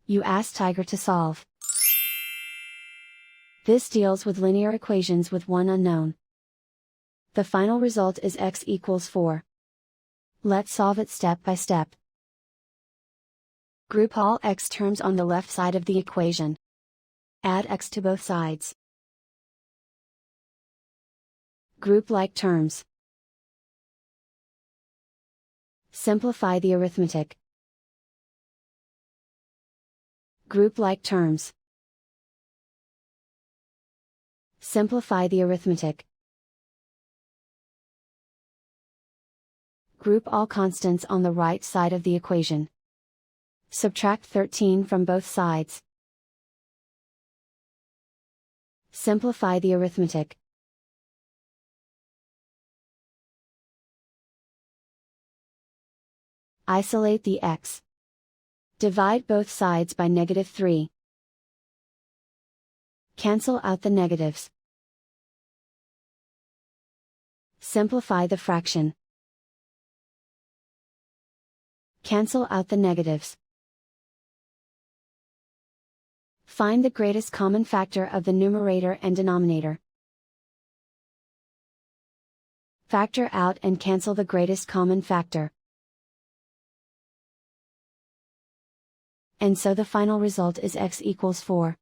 You ask Tiger to solve. This deals with linear equations with one unknown. The final result is x equals 4. Let's solve it step by step. Group all x terms on the left side of the equation. Add x to both sides. Group like terms. Simplify the arithmetic. Group like terms. Simplify the arithmetic. Group all constants on the right side of the equation. Subtract 13 from both sides. Simplify the arithmetic. Isolate the x. Divide both sides by -3. Cancel out the negatives. Simplify the fraction. Cancel out the negatives. Find the greatest common factor of the numerator and denominator. Factor out and cancel the greatest common factor. And so the final result is x equals 4.